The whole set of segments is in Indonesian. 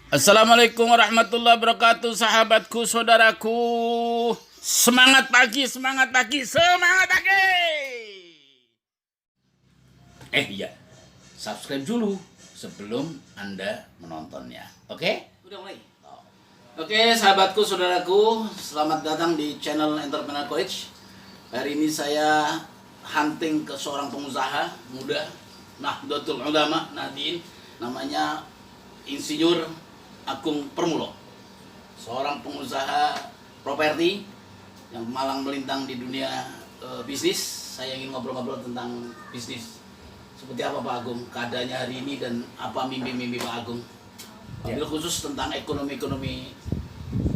Assalamualaikum warahmatullahi wabarakatuh, sahabatku, saudaraku. Semangat pagi, semangat pagi, semangat pagi. Iya, subscribe dulu sebelum Anda menontonnya. Oke? Udah mulai? Oke, sahabatku, saudaraku, selamat datang di channel Entrepreneur Coach. Hari ini saya hunting ke seorang pengusaha muda, Nahdlatul Ulama Nadien, namanya Insinyur Agung Permulo, seorang pengusaha properti yang malang melintang di dunia bisnis. Saya ingin ngobrol-ngobrol tentang bisnis. Seperti apa Pak Agung keadaannya hari ini dan apa mimpi-mimpi Pak Agung? Ambil khusus tentang ekonomi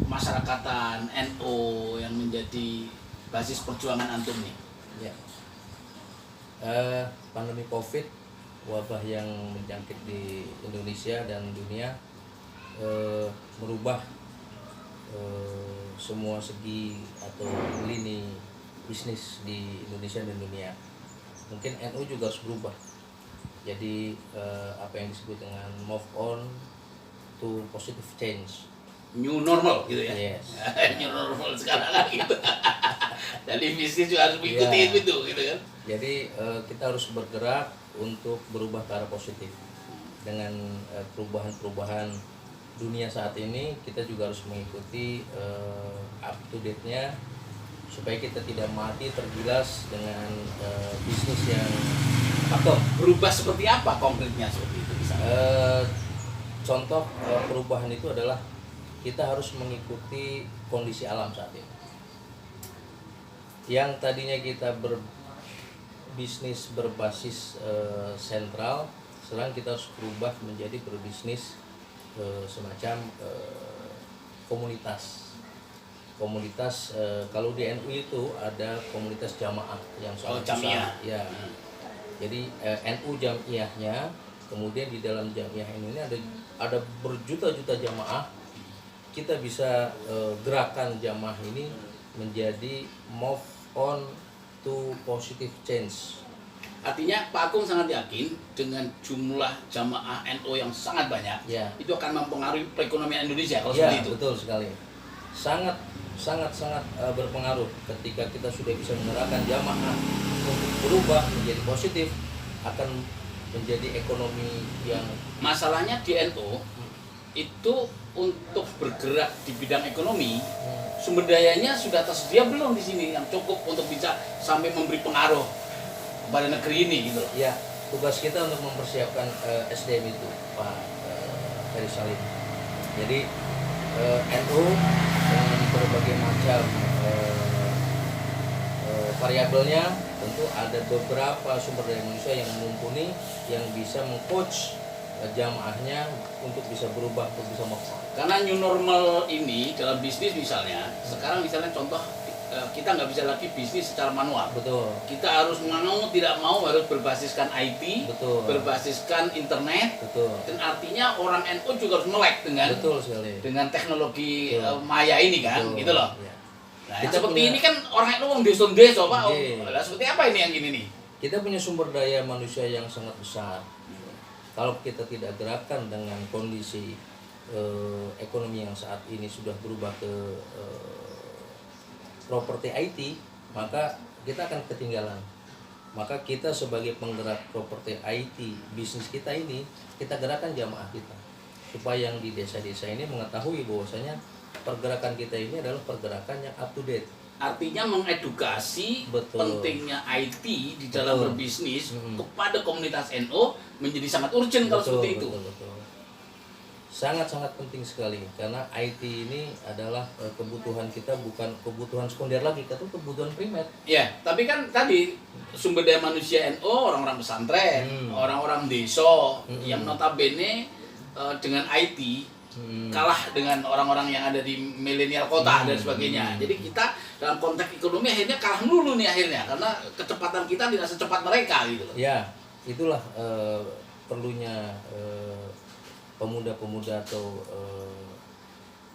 masyarakatan NU yang menjadi basis perjuangan antum nih. Ya. Pandemi COVID, wabah yang menjangkit di Indonesia dan dunia merubah semua segi atau lini bisnis di Indonesia dan dunia. Mungkin NU juga harus berubah. Jadi apa yang disebut dengan move on to positive change. New normal gitu ya. Yes. New normal sekarang kan gitu. Jadi bisnis juga harus mengikuti itu gitu kan. Jadi kita harus bergerak untuk berubah ke arah positif. Dengan perubahan-perubahan dunia saat ini, kita juga harus mengikuti up to date-nya supaya kita tidak mati tergilas dengan bisnis yang pakem. Berubah seperti apa konkretnya seperti itu bisa? Contoh perubahan itu adalah kita harus mengikuti kondisi alam saat ini. Yang tadinya kita berbisnis berbasis sentral, sekarang kita harus berubah menjadi berbisnis semacam komunitas. Kalau di NU itu ada komunitas jamaah yang sangat besar. Ya. Jadi NU jamiahnya, kemudian di dalam jamiah ini ada berjuta-juta jamaah. Kita bisa gerakan jamaah ini menjadi move on to positive change. Artinya Pak Agung sangat yakin dengan jumlah jamaah NU yang sangat banyak, itu akan mempengaruhi perekonomian Indonesia kalau seperti itu. Betul sekali. Sangat berpengaruh ketika kita sudah bisa menggerakkan jamaah untuk berubah menjadi positif, akan menjadi ekonomi yang. Masalahnya di NU itu untuk bergerak di bidang ekonomi, sumber dayanya sudah tersedia belum di sini yang cukup untuk bisa sampai memberi pengaruh pada negeri ini gitu loh. Ya, tugas kita untuk mempersiapkan SDM itu, Pak Ferry Salim. Jadi NU dengan berbagai macam variabelnya, tentu ada beberapa sumber daya manusia yang mumpuni yang bisa mengcoach jamaahnya untuk bisa berubah, untuk bisa move. Karena new normal ini dalam bisnis misalnya, sekarang misalnya contoh kita nggak bisa lagi bisnis secara manual. Betul. Kita harus tidak mau harus berbasiskan IT, betul, berbasiskan internet. Betul. Dan artinya orang NU juga harus melek dengan betul sekali, dengan teknologi maya ini kan, betul, gitu loh. Ya. Nah, kita seperti ini kan orang NU wong desa Pak. Seperti apa ini yang gini nih? Kita punya sumber daya manusia yang sangat besar. Kalau kita tidak gerakkan dengan kondisi ekonomi yang saat ini sudah berubah ke properti IT, maka kita akan ketinggalan. Maka kita sebagai penggerak properti IT, bisnis kita ini, kita gerakkan jamaah kita supaya yang di desa-desa ini mengetahui bahwasanya pergerakan kita ini adalah pergerakan yang up to date. Artinya mengedukasi pentingnya IT di dalam berbisnis kepada komunitas NU menjadi sangat urgent kalau seperti itu. Betul. Sangat penting sekali karena IT ini adalah kebutuhan kita, bukan kebutuhan sekunder lagi, itu kebutuhan primer. Ya, tapi kan tadi sumber daya manusia NU, orang-orang pesantren, orang-orang desa yang notabene dengan IT kalah dengan orang-orang yang ada di milenial kota dan sebagainya. Jadi kita dalam konteks ekonomi akhirnya kalah dulu nih akhirnya karena kecepatan kita tidak secepat mereka gitu loh. Ya, itulah perlunya pemuda-pemuda atau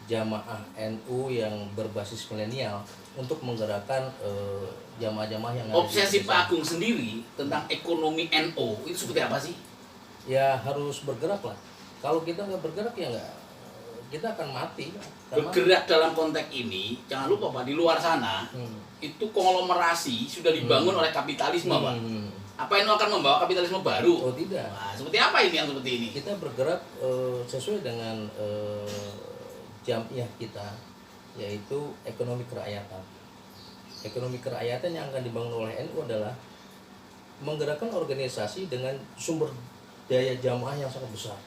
jamaah NU yang berbasis milenial untuk menggerakkan jamaah-jamaah yang obsesi Pak Agung sendiri tentang ekonomi NU itu seperti apa sih? Ya harus bergerak lah. Kalau kita nggak bergerak ya nggak kita akan mati. Bergerak dalam konteks ini, jangan lupa Pak, di luar sana itu konglomerasi sudah dibangun oleh kapitalisme Pak. Apa ini akan membawa kapitalisme baru? Oh tidak. Nah, seperti apa ini yang seperti ini? Kita bergerak sesuai dengan jamiah kita, yaitu ekonomi kerakyatan. Ekonomi kerakyatan yang akan dibangun oleh NU adalah menggerakkan organisasi dengan sumber daya jamaah yang sangat besar.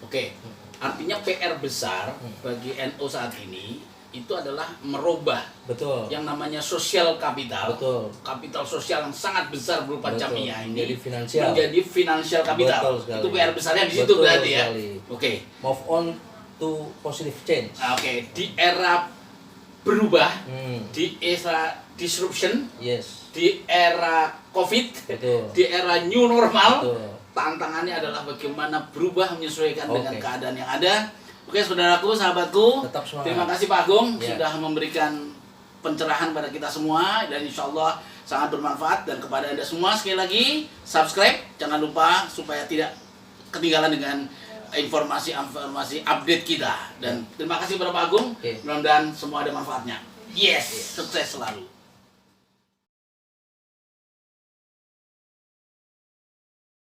Oke, artinya PR besar bagi NU saat ini itu adalah merubah Betul. yang namanya sosial kapital. Betul. Kapital sosial yang sangat besar berupa Betul. jamiah ini Menjadi finansial kapital. Betul sekali. Itu PR besarnya di situ Betul berarti ya. sekali. Oke. Move on to positive change. Oke, di era berubah, di era disruption, Yes. di era COVID, Betul. di era new normal, Betul. tantangannya adalah bagaimana berubah menyesuaikan Oke. dengan keadaan yang ada. Oke, saudaraku, sahabatku, Tetap semangat. terima kasih Pak Agung Ya. sudah memberikan pencerahan pada kita semua dan insya Allah sangat bermanfaat. Dan kepada Anda semua sekali lagi subscribe, jangan lupa supaya tidak ketinggalan dengan informasi-informasi update kita. Dan terima kasih kepada Pak Agung. Oke. Mudah-mudahan semua ada manfaatnya. Yes, sukses selalu.